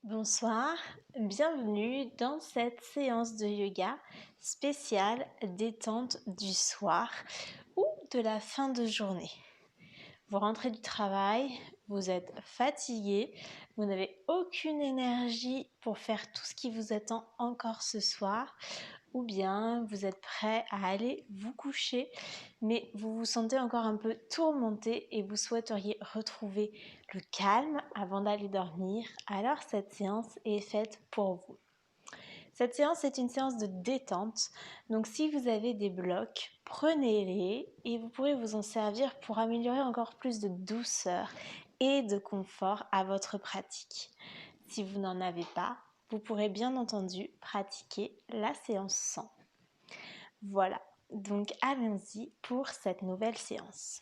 Bonsoir, bienvenue dans cette séance de yoga spéciale détente du soir ou de la fin de journée. Vous rentrez du travail, vous êtes fatigué, vous n'avez aucune énergie pour faire tout ce qui vous attend encore ce soir, ou bien vous êtes prêt à aller vous coucher, mais vous vous sentez encore un peu tourmenté et vous souhaiteriez retrouver le calme avant d'aller dormir, alors cette séance est faite pour vous. Cette séance est une séance de détente, donc si vous avez des blocs, prenez-les et vous pourrez vous en servir pour améliorer encore plus de douceur et de confort à votre pratique. Si vous n'en avez pas, vous pourrez bien entendu pratiquer la séance sans. Voilà, donc allons-y pour cette nouvelle séance.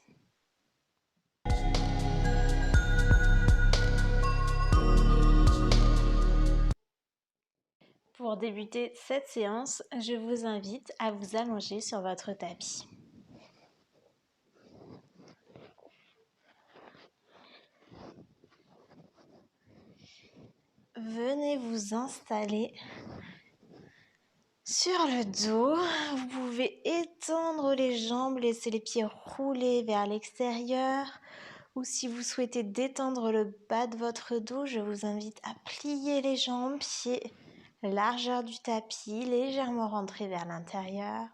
Pour débuter cette séance, je vous invite à vous allonger sur votre tapis. Venez vous installer sur le dos. Vous pouvez étendre les jambes, laisser les pieds rouler vers l'extérieur. Ou si vous souhaitez détendre le bas de votre dos, je vous invite à plier les jambes, pieds largeur du tapis, légèrement rentré vers l'intérieur.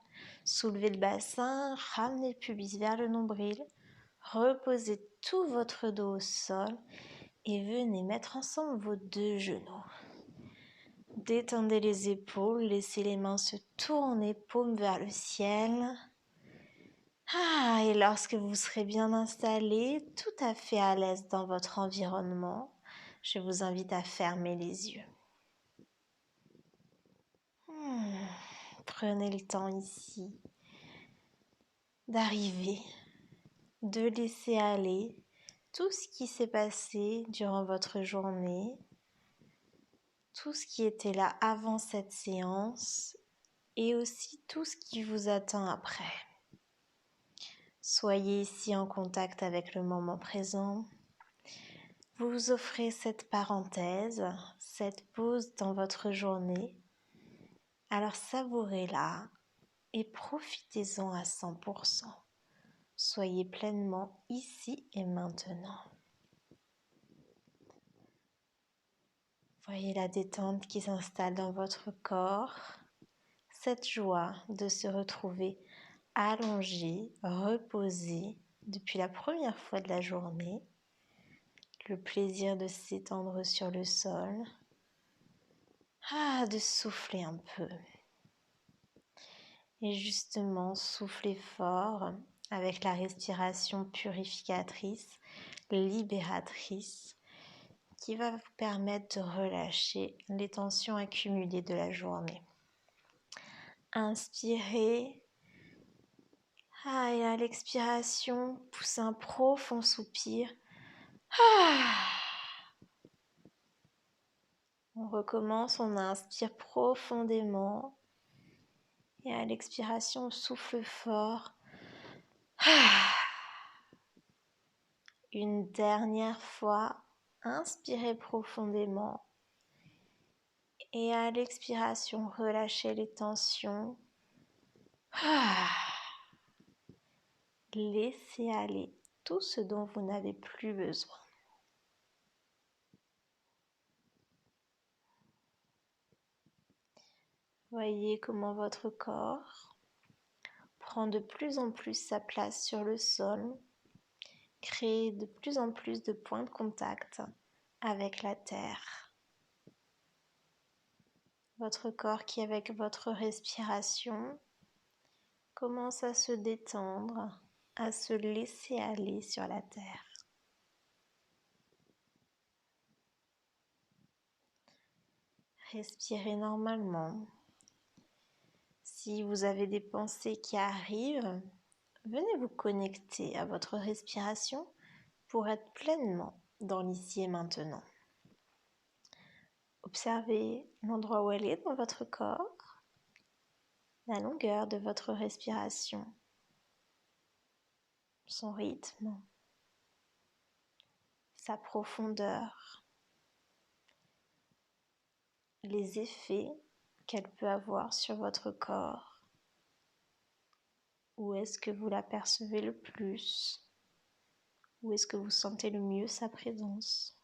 Soulevez le bassin, ramenez le pubis vers le nombril. Reposez tout votre dos au sol et venez mettre ensemble vos deux genoux. Détendez les épaules, laissez les mains se tourner, paume vers le ciel. Et lorsque vous serez bien installé, tout à fait à l'aise dans votre environnement, je vous invite à fermer les yeux. Prenez le temps ici d'arriver, de laisser aller tout ce qui s'est passé durant votre journée, tout ce qui était là avant cette séance et aussi tout ce qui vous attend après. Soyez ici en contact avec le moment présent. Vous vous offrez cette parenthèse, cette pause dans votre journée. Alors savourez-la et profitez-en à 100%. Soyez pleinement ici et maintenant. Voyez la détente qui s'installe dans votre corps, cette joie de se retrouver allongé, reposé depuis la première fois de la journée, le plaisir de s'étendre sur le sol, de souffler un peu. Et justement, soufflez fort avec la respiration purificatrice, libératrice, qui va vous permettre de relâcher les tensions accumulées de la journée. Inspirez. Et à l'expiration, poussez un profond soupir. On recommence, on inspire profondément. Et à l'expiration, on souffle fort. Une dernière fois, inspirez profondément. Et à l'expiration, relâchez les tensions. Laissez aller tout ce dont vous n'avez plus besoin. Voyez comment votre corps prend de plus en plus sa place sur le sol, crée de plus en plus de points de contact avec la terre. Votre corps qui, avec votre respiration, commence à se détendre, à se laisser aller sur la terre. Respirez normalement. Si vous avez des pensées qui arrivent, venez vous connecter à votre respiration pour être pleinement dans l'ici et maintenant. Observez l'endroit où elle est dans votre corps, la longueur de votre respiration, son rythme, sa profondeur. les effets qu'elle peut avoir sur votre corps. Où est-ce que vous la percevez le plus? Où est-ce que vous sentez le mieux sa présence?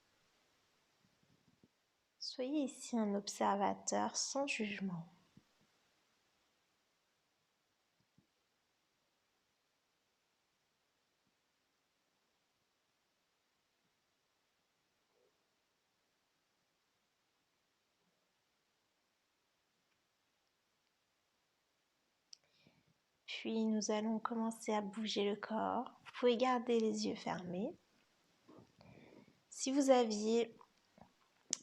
Soyez ici un observateur sans jugement. Puis nous allons commencer à bouger le corps. Vous pouvez garder les yeux fermés. Si vous aviez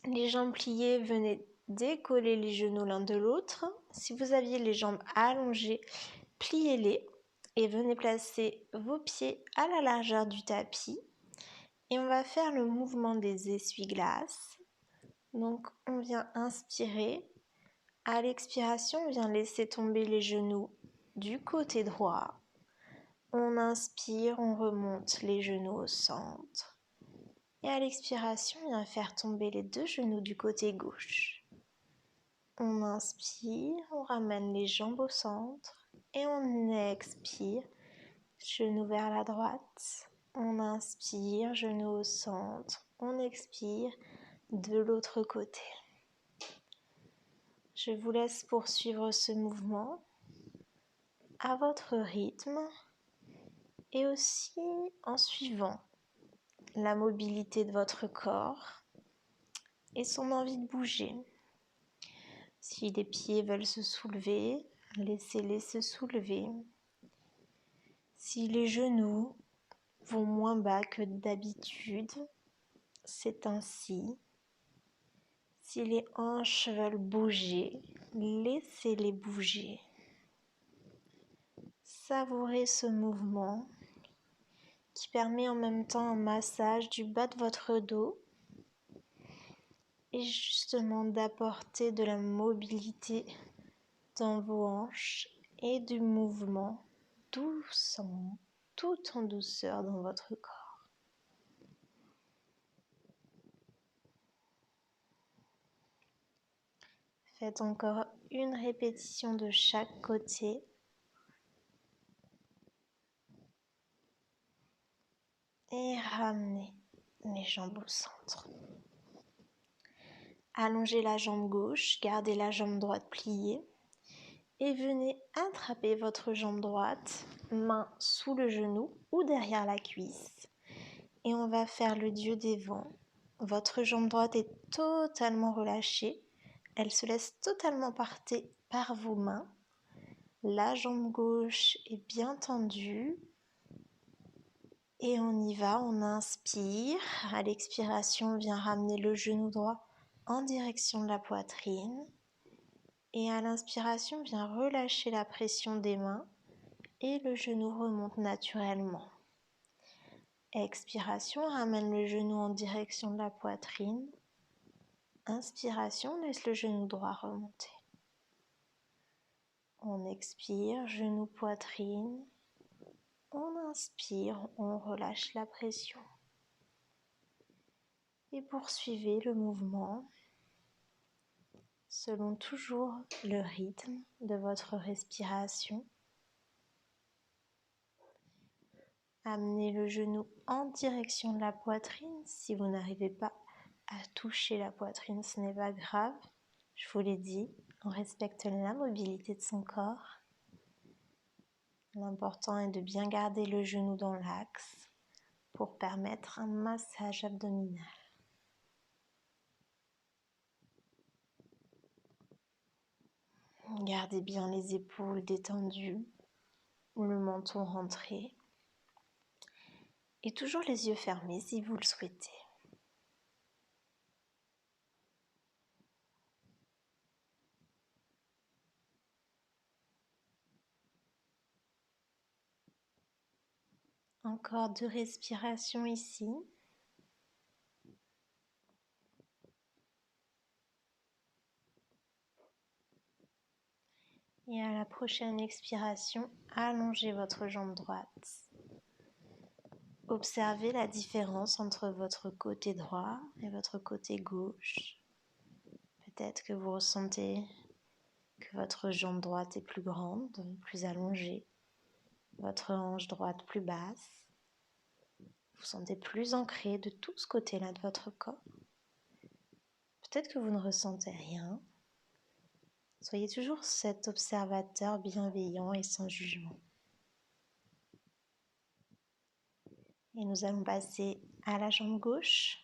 les jambes pliées, venez décoller les genoux l'un de l'autre. Si vous aviez les jambes allongées, pliez-les et venez placer vos pieds à la largeur du tapis. Et on va faire le mouvement des essuie-glaces. Donc on vient inspirer. À l'expiration, on vient laisser tomber les genoux du côté droit. On inspire, on remonte les genoux au centre. Et à l'expiration, on vient faire tomber les deux genoux du côté gauche. On inspire, on ramène les jambes au centre. Et on expire, genoux vers la droite. On inspire, genoux au centre. On expire de l'autre côté. Je vous laisse poursuivre ce mouvement à votre rythme et aussi en suivant la mobilité de votre corps et son envie de bouger. Si les pieds veulent se soulever, laissez-les se soulever. Si les genoux vont moins bas que d'habitude, c'est ainsi. Si les hanches veulent bouger, laissez-les bouger. Savourez ce mouvement qui permet en même temps un massage du bas de votre dos et justement d'apporter de la mobilité dans vos hanches et du mouvement doucement, tout en douceur dans votre corps. Faites encore une répétition de chaque côté. Et ramenez les jambes au centre. Allongez la jambe gauche, gardez la jambe droite pliée et venez attraper votre jambe droite, main sous le genou ou derrière la cuisse. Et on va faire le dieu des vents. Votre jambe droite est totalement relâchée. Elle se laisse totalement porter par vos mains. La jambe gauche est bien tendue. Et on y va, on inspire. À l'expiration, on vient ramener le genou droit en direction de la poitrine. Et à l'inspiration, on vient relâcher la pression des mains et le genou remonte naturellement. Expiration, on ramène le genou en direction de la poitrine. Inspiration, on laisse le genou droit remonter. On expire, genou, poitrine. On inspire, on relâche la pression. Et poursuivez le mouvement selon toujours le rythme de votre respiration. Amenez le genou en direction de la poitrine. Si vous n'arrivez pas à toucher la poitrine, ce n'est pas grave. Je vous l'ai dit, on respecte la mobilité de son corps. L'important est de bien garder le genou dans l'axe pour permettre un massage abdominal. Gardez bien les épaules détendues, le menton rentré et toujours les yeux fermés si vous le souhaitez. Encore 2 respirations ici. Et à la prochaine expiration, allongez votre jambe droite. Observez la différence entre votre côté droit et votre côté gauche. Peut-être que vous ressentez que votre jambe droite est plus grande, plus allongée, votre hanche droite plus basse. Vous vous sentez plus ancré de tout ce côté-là de votre corps. Peut-être que vous ne ressentez rien. Soyez toujours cet observateur bienveillant et sans jugement. Et nous allons passer à la jambe gauche.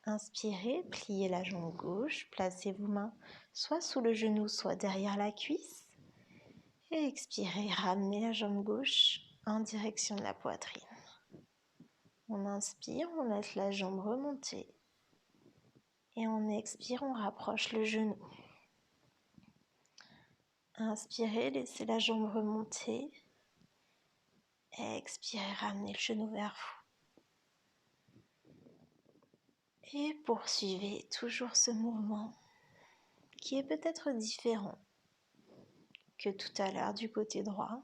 Inspirez, pliez la jambe gauche, placez vos mains soit sous le genou, soit derrière la cuisse. Et expirez, ramenez la jambe gauche en direction de la poitrine. On inspire, on laisse la jambe remonter. Et on expire, on rapproche le genou. Inspirez, laissez la jambe remonter. Expirez, ramenez le genou vers vous. Et poursuivez toujours ce mouvement qui est peut-être différent que tout à l'heure du côté droit.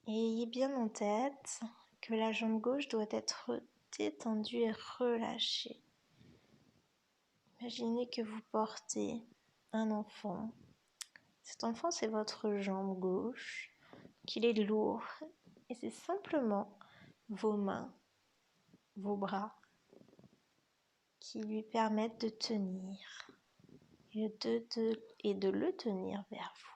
Et ayez bien en tête que la jambe gauche doit être détendue et relâchée. Imaginez que vous portez un enfant. Cet enfant, c'est votre jambe gauche, qu'il est lourd. Et c'est simplement vos mains, vos bras, qui lui permettent de tenir et de le tenir vers vous.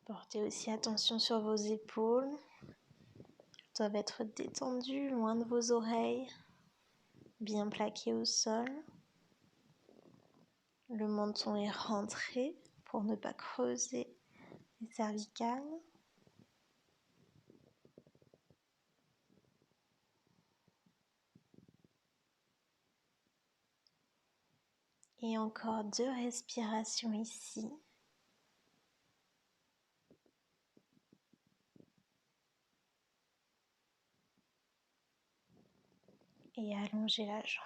Portez aussi attention sur vos épaules. Elles doivent être détendues, loin de vos oreilles, bien plaquées au sol. Le menton est rentré pour ne pas creuser les cervicales. Et encore 2 respirations ici. Et allongez la jambe.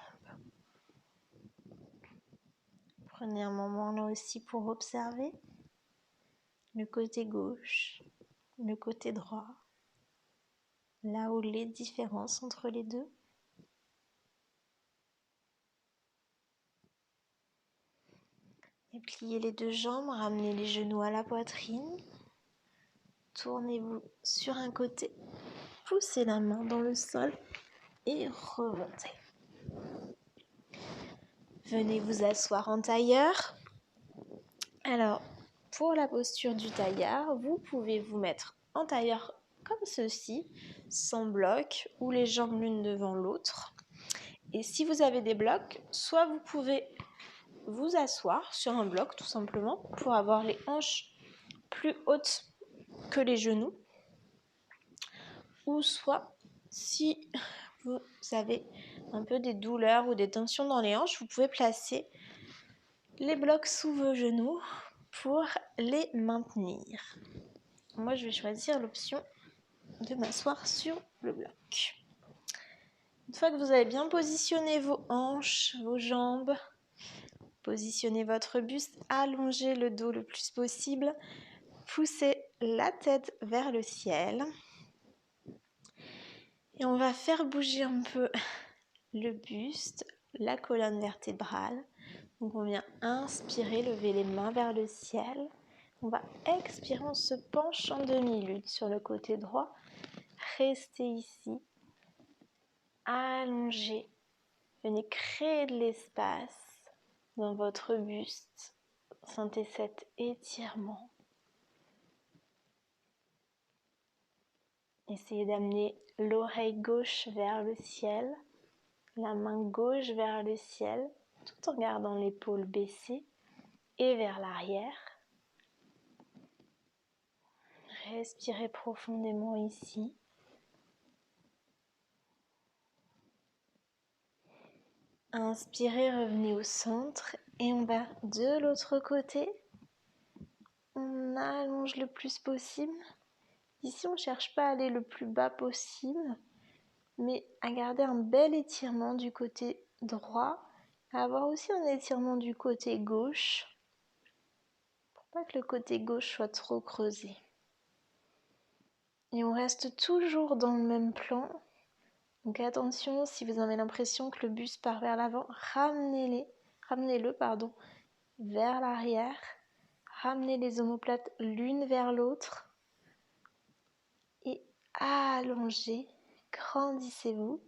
Prenez un moment là aussi pour observer le côté gauche, le côté droit, là où les différences entre les deux. Et pliez les 2 jambes, ramenez les genoux à la poitrine. Tournez-vous sur un côté, poussez la main dans le sol et remontez. Venez vous asseoir en tailleur. Alors, pour la posture du tailleur, vous pouvez vous mettre en tailleur comme ceci, sans bloc, ou les jambes l'une devant l'autre. Et si vous avez des blocs, soit vous pouvez vous asseoir sur un bloc tout simplement pour avoir les hanches plus hautes que les genoux, ou soit si vous avez un peu des douleurs ou des tensions dans les hanches, vous pouvez placer les blocs sous vos genoux pour les maintenir. Moi, je vais choisir l'option de m'asseoir sur le bloc. Une fois que vous avez bien positionné vos hanches, vos jambes, positionnez votre buste, allongez le dos le plus possible, poussez la tête vers le ciel. Et on va faire bouger un peu le buste, la colonne vertébrale. Donc on vient inspirer, lever les mains vers le ciel. On va expirer, on se penche en demi-lune sur le côté droit. Restez ici, allongez. Venez créer de l'espace dans votre buste. Sentez cet étirement. Essayez d'amener l'oreille gauche vers le ciel, la main gauche vers le ciel, tout en gardant l'épaule baissée et vers l'arrière. Respirez profondément ici. Inspirez, revenez au centre et on va de l'autre côté. On allonge le plus possible. Ici, on ne cherche pas à aller le plus bas possible, mais à garder un bel étirement du côté droit, à avoir aussi un étirement du côté gauche, pour Pas que le côté gauche soit trop creusé. Et on reste toujours dans le même plan. Donc attention, si vous avez l'impression que le buste part vers l'avant, ramenez-le vers l'arrière. Ramenez les omoplates l'une vers l'autre. Et allongez, grandissez-vous.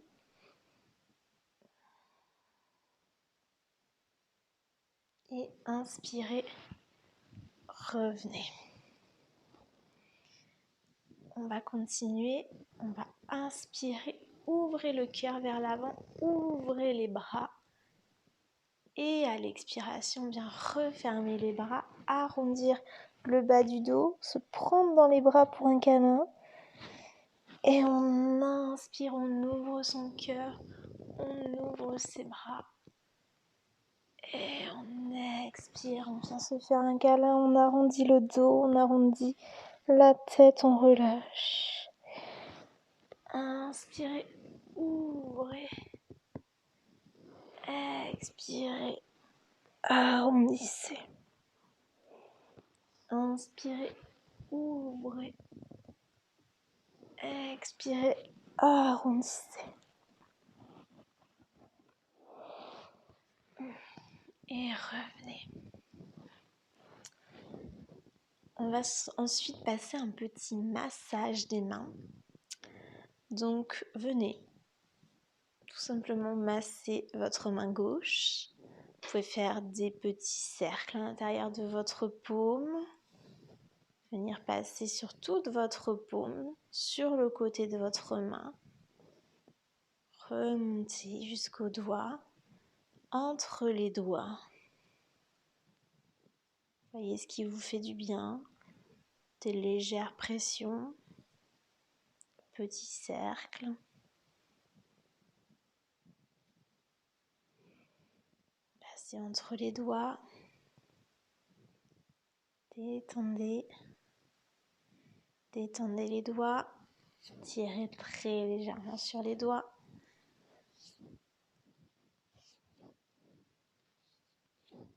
Et inspirez, revenez. On va continuer, on va inspirer, ouvrez le cœur vers l'avant, ouvrez les bras. Et à l'expiration, bien refermer les bras, arrondir le bas du dos, se prendre dans les bras pour un câlin. Et on inspire, on ouvre son cœur, on ouvre ses bras. Et on expire, on vient se faire un câlin, on arrondit le dos, on arrondit la tête, on relâche. Inspirez, ouvrez. Expirez, arrondissez. Inspirez, ouvrez. Expirez, arrondissez. Et revenez. On va ensuite passer un petit massage des mains. Donc, venez tout simplement masser votre main gauche. Vous pouvez faire des petits cercles à l'intérieur de votre paume. Venir passer sur toute votre paume, sur le côté de votre main. Remonter jusqu'aux doigts, entre les doigts. Voyez ce qui vous fait du bien. Des légères pressions. Petits cercles. Passez entre les doigts. Détendez. Détendez les doigts. Tirez très légèrement sur les doigts.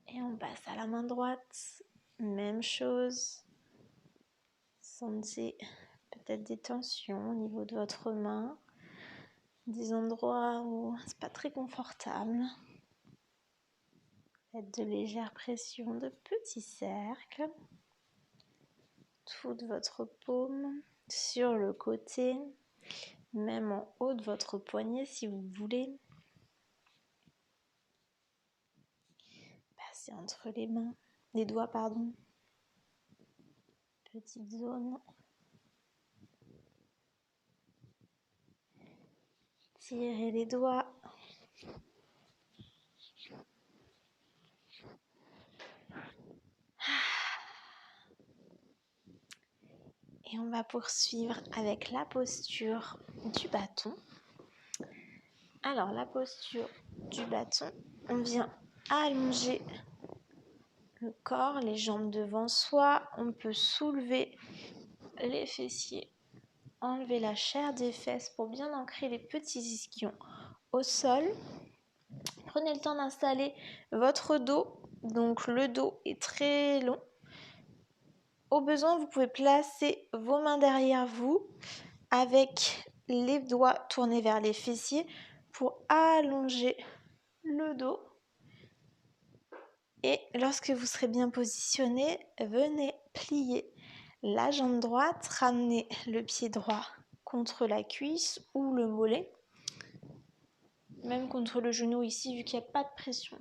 Et on passe à la main droite. Même chose. Sentez peut-être des tensions au niveau de votre main. Des endroits où c'est pas très confortable. Faites de légères pressions, de petits cercles. Toute votre paume sur le côté, même en haut de votre poignet si vous voulez. Passez entre les doigts, Petite zone. Tirez les doigts. Et on va poursuivre avec la posture du bâton. Alors, la posture du bâton, on vient allonger le corps, les jambes devant soi. On peut soulever les fessiers, enlever la chair des fesses pour bien ancrer les petits ischions au sol. Prenez le temps d'installer votre dos. Donc, le dos est très long. Au besoin, vous pouvez placer vos mains derrière vous avec les doigts tournés vers les fessiers pour allonger le dos. Et lorsque vous serez bien positionné, venez plier la jambe droite, ramenez le pied droit contre la cuisse ou le mollet, même contre le genou ici vu qu'il n'y a pas de pression.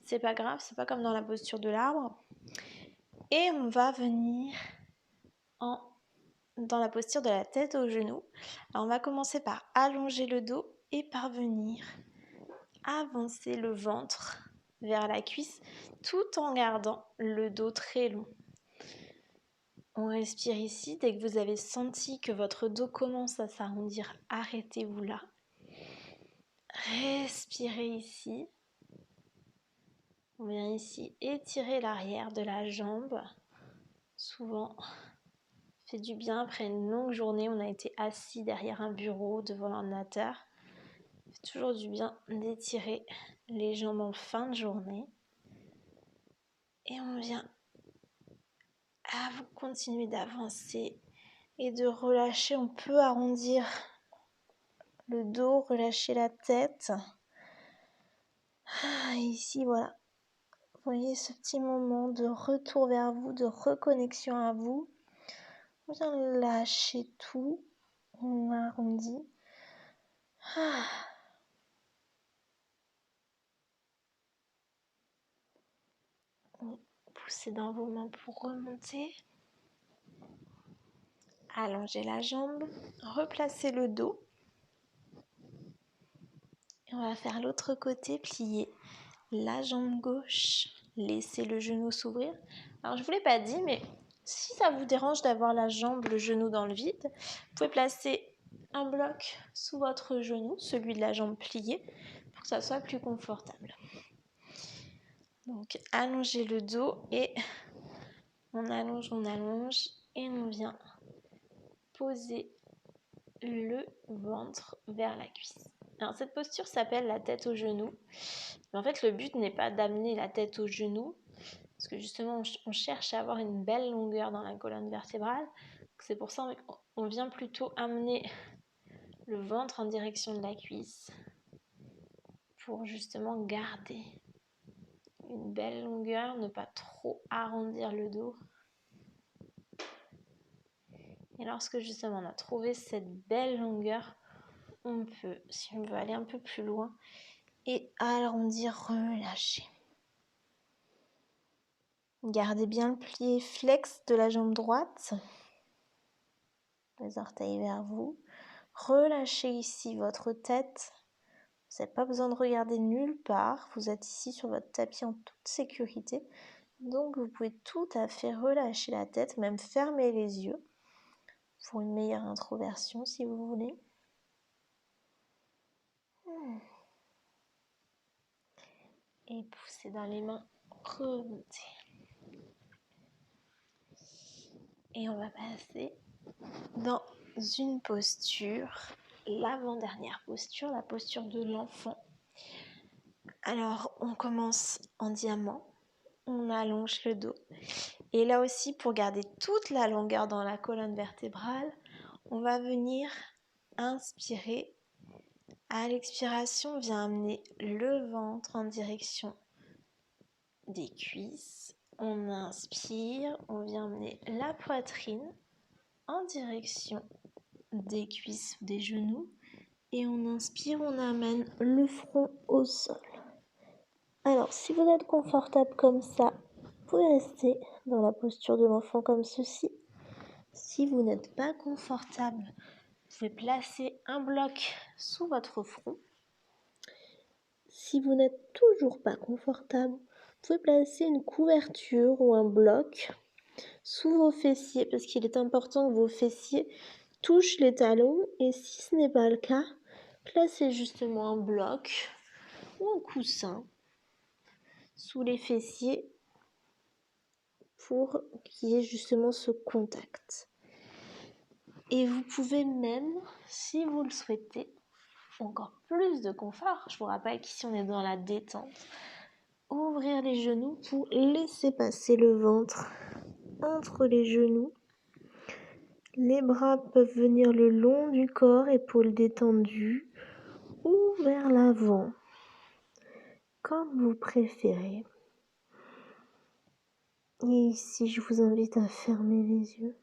C'est pas grave, c'est pas comme dans la posture de l'arbre. Et on va venir dans la posture de la tête au genou. Alors on va commencer par allonger le dos et parvenir à avancer le ventre vers la cuisse tout en gardant le dos très long. On respire ici. Dès que vous avez senti que votre dos commence à s'arrondir, arrêtez-vous là. Respirez ici. On vient ici étirer l'arrière de la jambe. Souvent, fait du bien après une longue journée. On a été assis derrière un bureau devant l'ordinateur. Ça fait toujours du bien d'étirer les jambes en fin de journée. Et on vient vous continuez d'avancer et de relâcher. On peut arrondir le dos, relâcher la tête. Ici, voilà. Vous voyez ce petit moment de retour vers vous, de reconnexion à vous. On vient lâcher tout. On arrondit. Poussez dans vos mains pour remonter. Allongez la jambe. Replacez le dos. Et on va faire l'autre côté, plier la jambe gauche. Laissez le genou s'ouvrir. Alors, je ne vous l'ai pas dit, mais si ça vous dérange d'avoir la jambe, le genou dans le vide, vous pouvez placer un bloc sous votre genou, celui de la jambe pliée, pour que ça soit plus confortable. Donc, allongez le dos et on allonge et on vient poser le ventre vers la cuisse. Alors, cette posture s'appelle la tête au genou. Mais en fait, le but n'est pas d'amener la tête au genou, parce que justement, on cherche à avoir une belle longueur dans la colonne vertébrale. C'est pour ça qu'on vient plutôt amener le ventre en direction de la cuisse pour justement garder une belle longueur, ne pas trop arrondir le dos. Et lorsque justement on a trouvé cette belle longueur, on peut, si on veut aller un peu plus loin, et arrondir, relâcher. Gardez bien le pli flex de la jambe droite. Les orteils vers vous. Relâchez ici votre tête. Vous n'avez pas besoin de regarder nulle part. Vous êtes ici sur votre tapis en toute sécurité. Donc vous pouvez tout à fait relâcher la tête, même fermer les yeux pour une meilleure introversion si vous voulez. Et poussez dans les mains, remontez. Et on va passer dans une posture, l'avant-dernière posture, la posture de l'enfant. Alors, on commence en diamant, on allonge le dos. Et là aussi, pour garder toute la longueur dans la colonne vertébrale, on va venir inspirer. À l'expiration, on vient amener le ventre en direction des cuisses. On inspire, on vient amener la poitrine en direction des cuisses ou des genoux. Et on inspire, on amène le front au sol. Alors, si vous êtes confortable comme ça, vous pouvez rester dans la posture de l'enfant comme ceci. Si vous n'êtes pas confortable, vous pouvez placer un bloc sous votre front. Si vous n'êtes toujours pas confortable, vous pouvez placer une couverture ou un bloc sous vos fessiers parce qu'il est important que vos fessiers touchent les talons. Et si ce n'est pas le cas, placez justement un bloc ou un coussin sous les fessiers pour qu'il y ait justement ce contact. Et vous pouvez même, si vous le souhaitez, encore plus de confort. Je vous rappelle qu'ici on est dans la détente. Ouvrir les genoux pour laisser passer le ventre entre les genoux. Les bras peuvent venir le long du corps, épaules détendues ou vers l'avant, comme vous préférez. Et ici, je vous invite à fermer les yeux.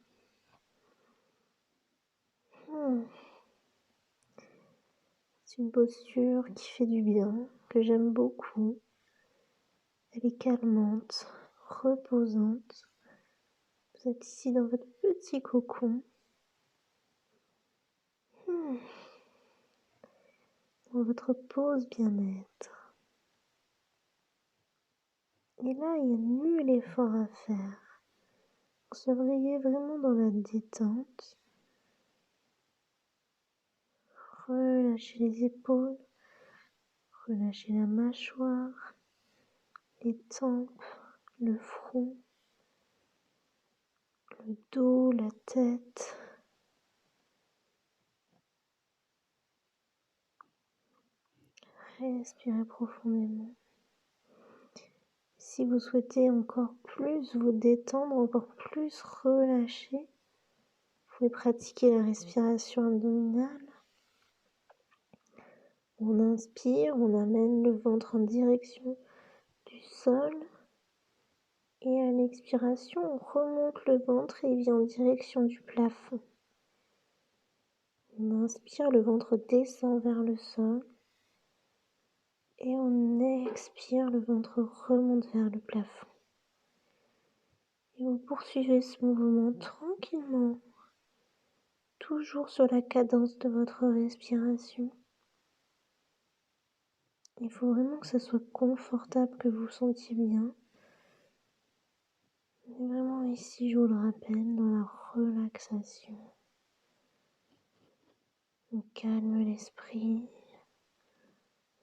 C'est une posture qui fait du bien, que j'aime beaucoup. Elle est calmante, reposante. Vous êtes ici dans votre petit cocon. Dans votre pause bien-être. Et là, il n'y a nul effort à faire. Vous seriez vraiment dans la détente. Relâchez les épaules. Relâchez la mâchoire, les tempes, le front, le dos, la tête. Respirez profondément. Si vous souhaitez encore plus vous détendre, encore plus relâcher, vous pouvez pratiquer la respiration abdominale. On inspire, on amène le ventre en direction du sol. Et à l'expiration, on remonte le ventre et il vient en direction du plafond. On inspire, le ventre descend vers le sol. Et on expire, le ventre remonte vers le plafond. Et vous poursuivez ce mouvement tranquillement, toujours sur la cadence de votre respiration. Il faut vraiment que ça soit confortable, que vous vous sentiez bien. On est vraiment ici, je vous le rappelle, dans la relaxation. On calme l'esprit,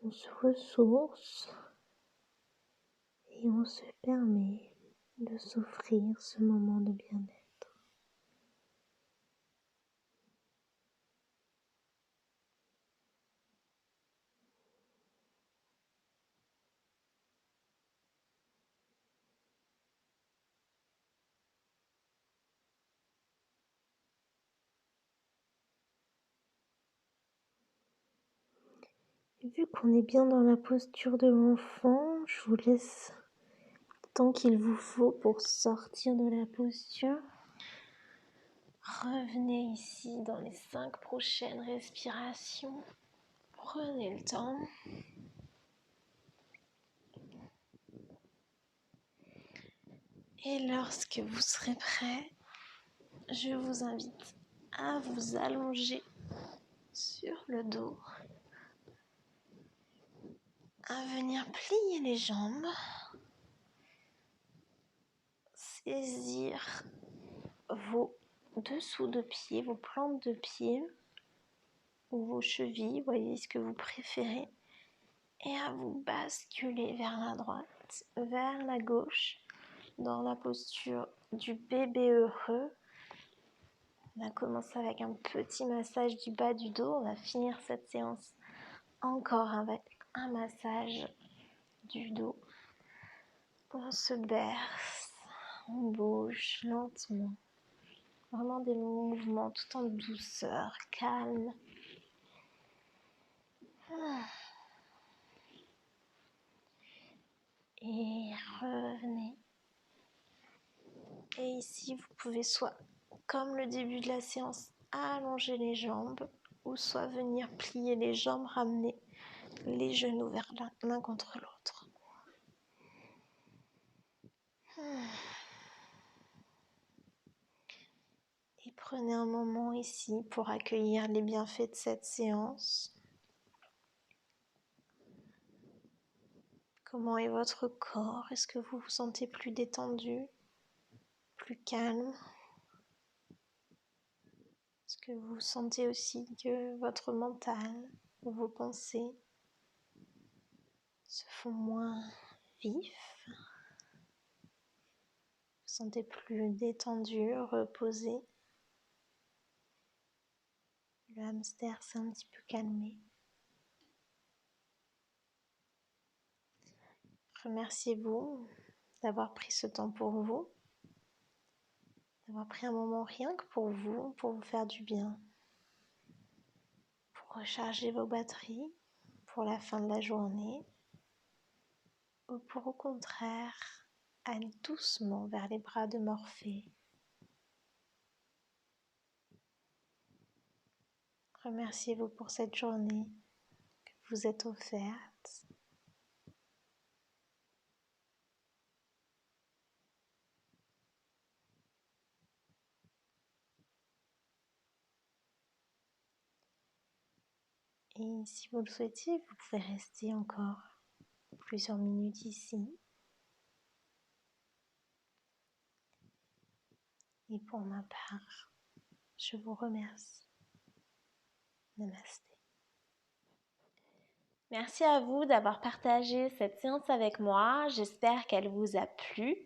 on se ressource et on se permet de s'offrir ce moment de bien-être. Et vu qu'on est bien dans la posture de l'enfant, je vous laisse le temps qu'il vous faut pour sortir de la posture. Revenez ici dans les 5 prochaines respirations. Prenez le temps. Et lorsque vous serez prêt, je vous invite à vous allonger sur le dos, à venir plier les jambes, saisir vos dessous de pied, vos plantes de pied ou vos chevilles, voyez ce que vous préférez, et à vous basculer vers la droite, vers la gauche, dans la posture du bébé heureux. On a commencé avec un petit massage du bas du dos. On va finir cette séance encore avec un massage du dos. On se berce, on bouge lentement. Vraiment des mouvements tout en douceur, calme. Et revenez. Et ici, vous pouvez soit, comme le début de la séance, allonger les jambes ou soit venir plier les jambes, ramener les genoux vers l'un contre l'autre. Et prenez un moment ici pour accueillir les bienfaits de cette séance. Comment est votre corps? Est-ce que vous vous sentez plus détendu, plus calme? Est-ce que vous sentez aussi que votre mental, vos pensées se font moins vifs? Vous vous sentez plus détendu, reposé? Le hamster s'est un petit peu calmé. Remerciez-vous d'avoir pris ce temps pour vous, d'avoir pris un moment rien que pour vous faire du bien, pour recharger vos batteries pour la fin de la journée, ou pour au contraire aller doucement vers les bras de Morphée. Remerciez-vous pour cette journée que vous êtes offerte. Et si vous le souhaitez, vous pouvez rester encore plusieurs minutes ici. Et pour ma part, je vous remercie. Namasté. Merci à vous d'avoir partagé cette séance avec moi. J'espère qu'elle vous a plu.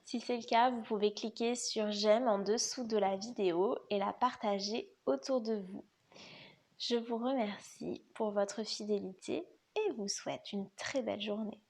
Si c'est le cas, vous pouvez cliquer sur j'aime en dessous de la vidéo et la partager autour de vous. Je vous remercie pour votre fidélité et vous souhaite une très belle journée.